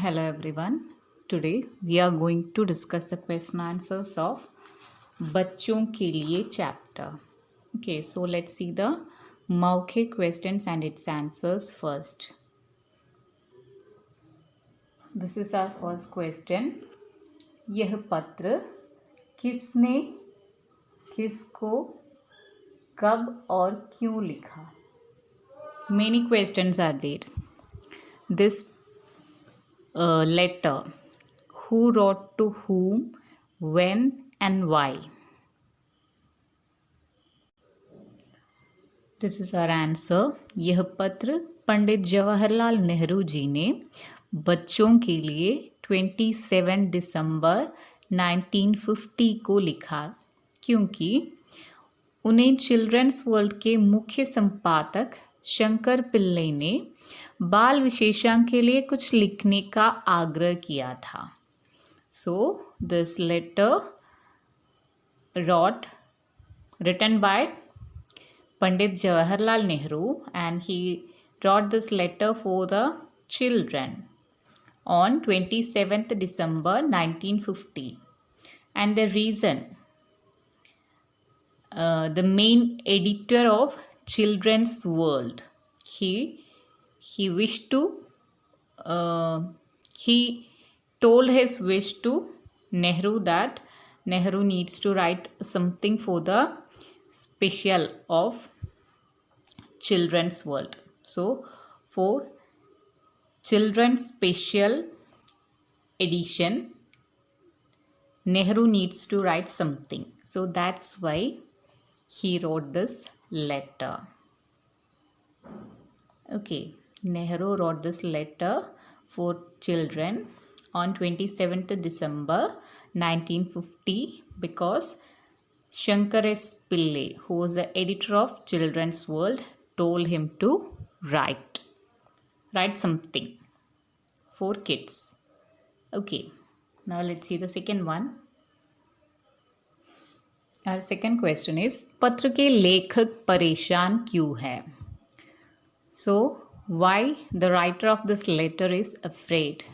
Hello everyone. Today we are going to discuss the question answers of बच्चों के लिए chapter. Okay, so let's see the मौखिक questions and its answers first. This is our first question. यह पत्र किसने किसको कब और क्यों लिखा? Many questions are there. This letter, who wrote to whom, when and why? This is our answer. यह पत्र पंडित जवाहरलाल नेहरू जी ने बच्चों के लिए 27 दिसंबर 1950 को लिखा, क्योंकि उन्हें चिल्ड्रंस वर्ल्ड के मुख्य संपादक शंकर पिल्ले ने बाल विशेषांक के लिए कुछ लिखने का आग्रह किया था. So this letter written by Pandit Jawaharlal Nehru, and he wrote this letter for the children on 27th December 1950. And the reason, the main editor of Children's World, he wished to he told his wish to Nehru that Nehru needs to write something for the special of Children's World. So for Children's Special Edition, Nehru needs to write something. So that's why he wrote this letter. Okay, Nehru wrote this letter for children on 27th December 1950 because Shankar S. Pillai, who was the editor of Children's World, told him to write something for kids. Okay, now let's see the second one. Our second question is, पत्र के लेखक परेशान क्यों है? So why the writer of this letter is afraid?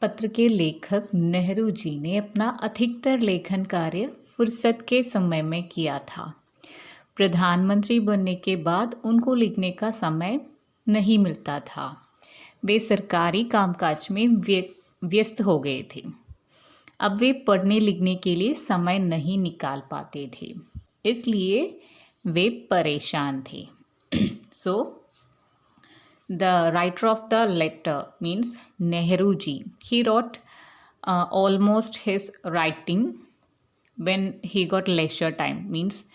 पत्र के लेखक नेहरू जी ने अपना अधिकतर लेखन कार्य फुर्सत के समय में किया था. प्रधानमंत्री बनने के बाद उनको लिखने का समय नहीं मिलता था. वे सरकारी कामकाज में व्यस्त हो गए थे. अब वे पढ़ने लिखने के लिए समय नहीं निकाल पाते थे, इसलिए वे परेशान थे. So the writer of the letter means Nehru ji. He wrote almost his writing when he got leisure time, means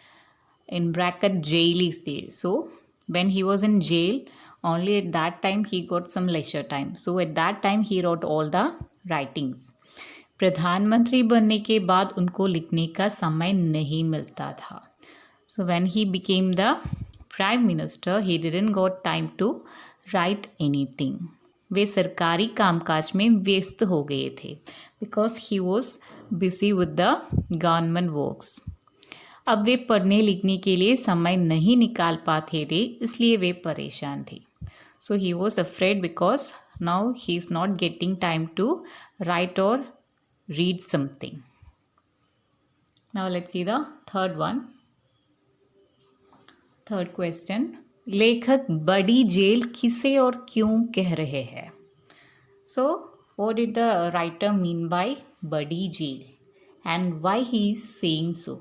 in bracket jail is there. So when he was in jail, only at that time he got some leisure time. So at that time he wrote all the writings. प्रधानमंत्री बनने के बाद उनको लिखने का समय नहीं मिलता था. So when he became the prime minister, he didn't got time to write anything. वे सरकारी कामकाज में व्यस्त हो गए थे because he was busy with the government works. अब वे पढ़ने लिखने के लिए समय नहीं निकाल पाते थे, इसलिए वे परेशान थे. So he was afraid because now he is not getting time to write or read something. Now let's see the third one. Third question. लेखक बड़ी जेल किसे और क्यों कह रहे हैं? So what did the writer mean by बड़ी jail and why he is saying so?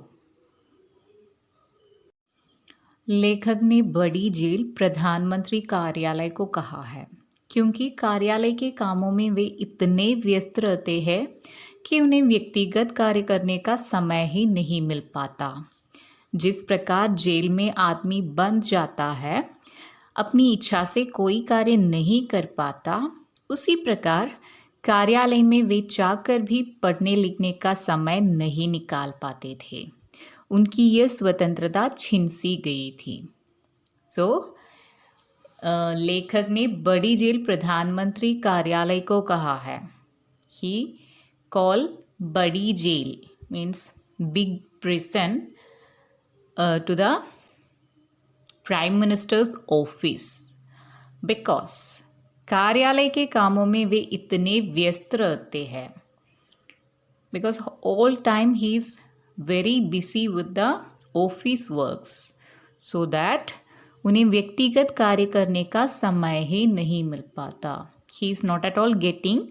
लेखक ने बड़ी जेल प्रधानमंत्री कार्यालय को कहा है क्योंकि कार्यालय के कामों में वे इतने व्यस्त रहते हैं कि उन्हें व्यक्तिगत कार्य करने का समय ही नहीं मिल पाता. जिस प्रकार जेल में आदमी बंद जाता है, अपनी इच्छा से कोई कार्य नहीं कर पाता, उसी प्रकार कार्यालय में वे चाहकर भी पढ़ने लिखने का समय नहीं निकाल पाते थे. उनकी यह स्वतंत्रता छीन सी गई थी. सो लेखक ने बड़ी जेल प्रधानमंत्री कार्यालय को कहा है. ही कॉल बड़ी जेल means big prison to the Prime Minister's office. Because कार्यालय के कामों में वे इतने व्यस्त रहते हैं, because all time he is very busy with the office works, so that उन्हें व्यक्तिगत कार्य करने का समय ही नहीं मिल पाता. He is not at all getting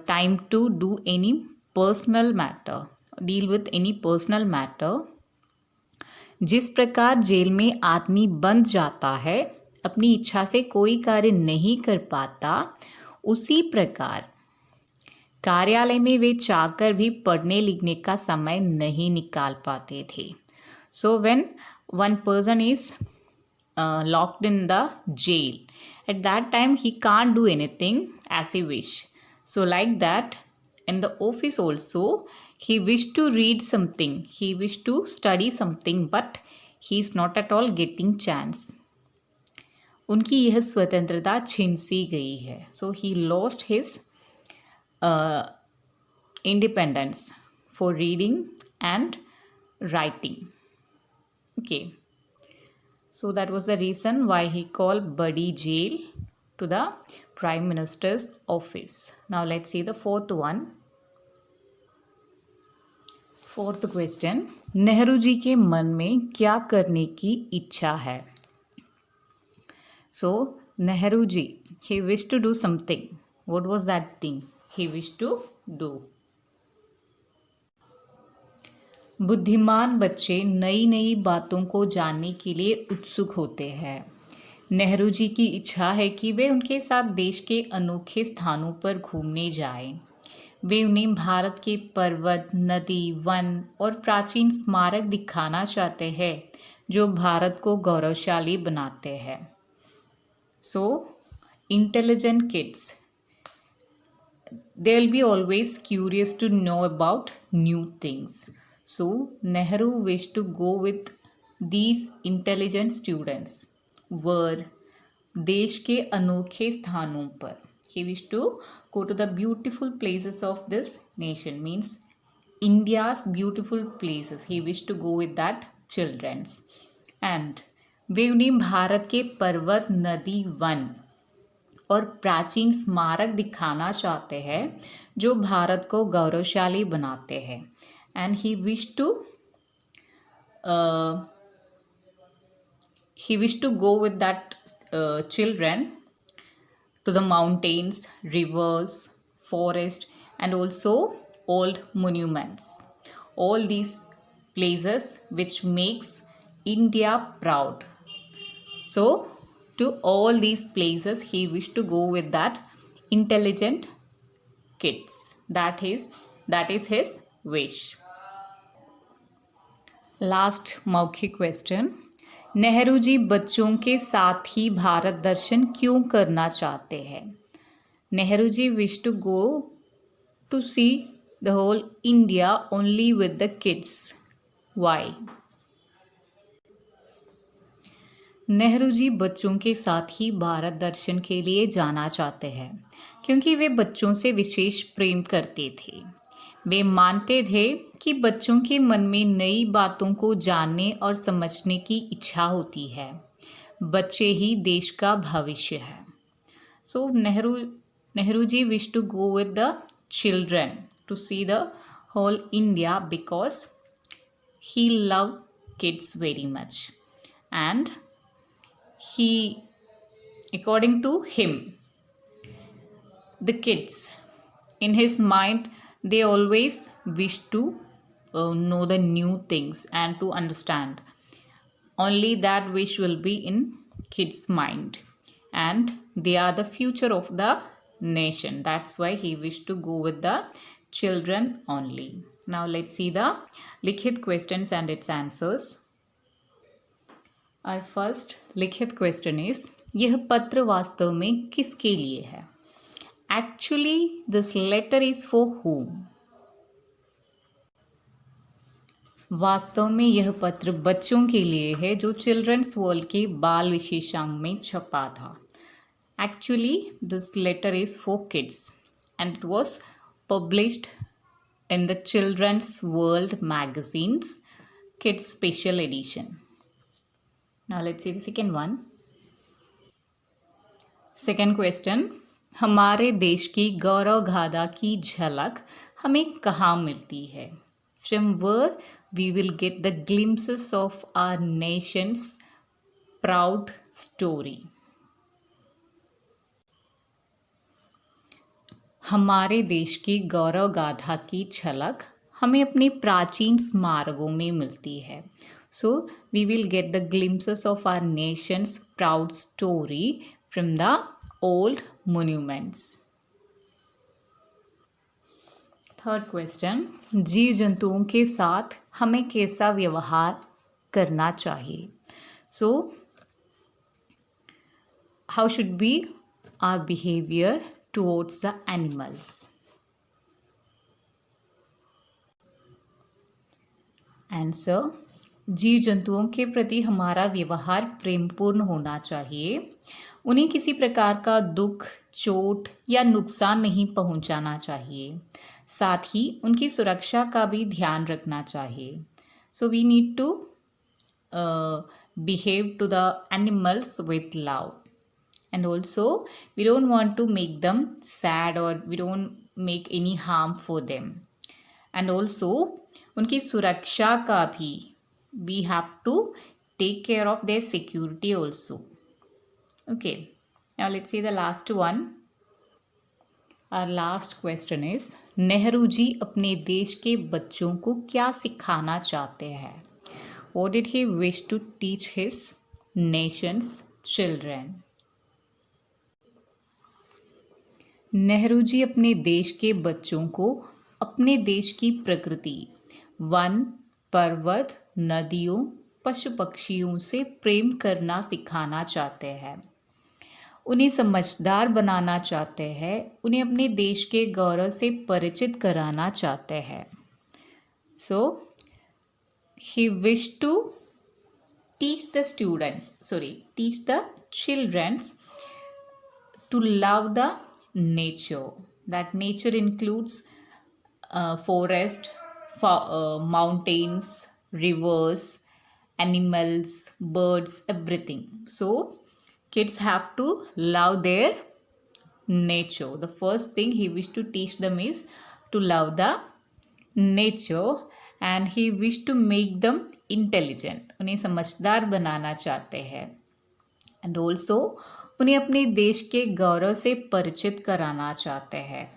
time to do any personal matter, deal with any personal matter. जिस प्रकार जेल में आदमी बंद जाता है, अपनी इच्छा से कोई कार्य नहीं कर पाता, उसी प्रकार कार्यालय में वे चाहकर भी पढ़ने लिखने का समय नहीं निकाल पाते थे. So when one person is locked in the jail, at that time he can't do anything as he wish. So like that, in the office also, he wished to read something, he wished to study something, but he is not at all getting chance. उनकी यह स्वतंत्रता छीन सी गई है. So he lost his independence for reading and writing. Okay. So that was the reason why he called Buddy Jail to the Prime Minister's office. Now let's see the fourth one. Fourth question. Nehru ji के मन में क्या करने की इच्छा है? So Nehru ji, he wished to do something. What was that thing he wished to do? बुद्धिमान बच्चे नई नई बातों को जानने के लिए उत्सुक होते हैं. नेहरू जी की इच्छा है कि वे उनके साथ देश के अनोखे स्थानों पर घूमने जाएं. वे उन्हें भारत के पर्वत, नदी, वन और प्राचीन स्मारक दिखाना चाहते हैं जो भारत को गौरवशाली बनाते हैं. So intelligent kids, they will be always curious to know about new things. So Nehru wished to go with these intelligent students were देश के अनोखे स्थानों पर. He wished to go to the beautiful places of this nation, means India's beautiful places. He wished to go with that childrens. And वे उन्हें भारत के पर्वत, नदी, one और प्राचीन स्मारक दिखाना चाहते हैं जो भारत को गौरवशाली बनाते हैं. And he wished to go with that children to the mountains, rivers, forest, and also old monuments. All these places which makes India proud. So to all these places he wished to go with that intelligent kids. That is his wish. Last मौखिक question. Nehru ji बच्चों के साथ ही भारत दर्शन क्यों करना चाहते हैं? Nehru ji wish to go to see the whole India only with the kids. Why? Nehru ji बच्चों के साथ ही भारत दर्शन के लिए जाना चाहते हैं क्योंकि वे बच्चों से विशेष प्रेम करते थे. वे मानते थे कि बच्चों के मन में नई बातों को जानने और समझने की इच्छा होती है. बच्चे ही देश का भविष्य है. So Nehru ji wish to go with the children to see the whole India because he love kids very much. And he, according to him, the kids, in his mind, they always wish to know the new things and to understand. Only that wish will be in kids' mind, and they are the future of the nation. That's why he wished to go with the children only. Now let's see the लिखित questions and its answers. Our first लिखित question is, यह पत्र वास्तव में किसके लिए है? Actually this letter is for whom? वास्तव में यह पत्र बच्चों के लिए है जो चिल्ड्रंस वर्ल्ड के बाल विशेषांक में छपा था. Actually this letter is for kids and it was published in the children's world magazines kids special edition. Now let's see the second one. Second question, हमारे देश की गौरव गाथा की झलक हमें कहाँ मिलती है? From where we will get the glimpses of our nation's proud story. हमारे देश की गौरव गाथा की झलक हमें अपने प्राचीन स्मारकों में मिलती है। So we will get the glimpses of our nation's proud story from the old monuments. Third question, जीव जंतुओं के साथ हमें कैसा व्यवहार करना चाहिए? So how should be our behaviour towards the animals? Answer, जीव जंतुओं के प्रति हमारा व्यवहार प्रेमपूर्ण होना चाहिए। उन्हें किसी प्रकार का दुख, चोट या नुकसान नहीं पहुंचाना चाहिए। साथ ही उनकी सुरक्षा का भी ध्यान रखना चाहिए। So we need to behave to the animals with love, and also we don't want to make them sad or we don't make any harm for them, and also उनकी सुरक्षा का भी we have to take care of their security also. Okay, now let's see the last one. Our last question is, Nehru ji अपने देश के बच्चों को क्या सिखाना चाहते हैं? What did he wish to teach his nation's children? Nehru ji अपने देश के बच्चों को अपने देश की प्रकृति, वन, पर्वत, नदियों, पशु पक्षियों से प्रेम करना सिखाना चाहते हैं। उन्हें समझदार बनाना चाहते हैं। उन्हें अपने देश के गौरव से परिचित कराना चाहते हैं। सो he wished to teach the children to love the nature. That nature includes forest, mountains, rivers, animals, birds, everything. So kids have to love their nature. The first thing he wished to teach them is to love the nature, and he wished to make them intelligent. उन्हें समझदार बनाना चाहते हैं। and also उन्हें अपने देश के गौरव से परिचित कराना चाहते हैं।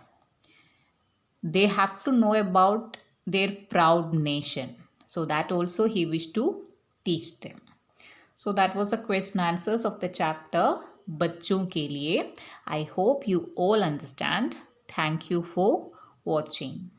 They have to know about their proud nation. So that also he wished to teach them. So that was the question answers of the chapter बच्चों के लिए. I hope you all understand. Thank you for watching.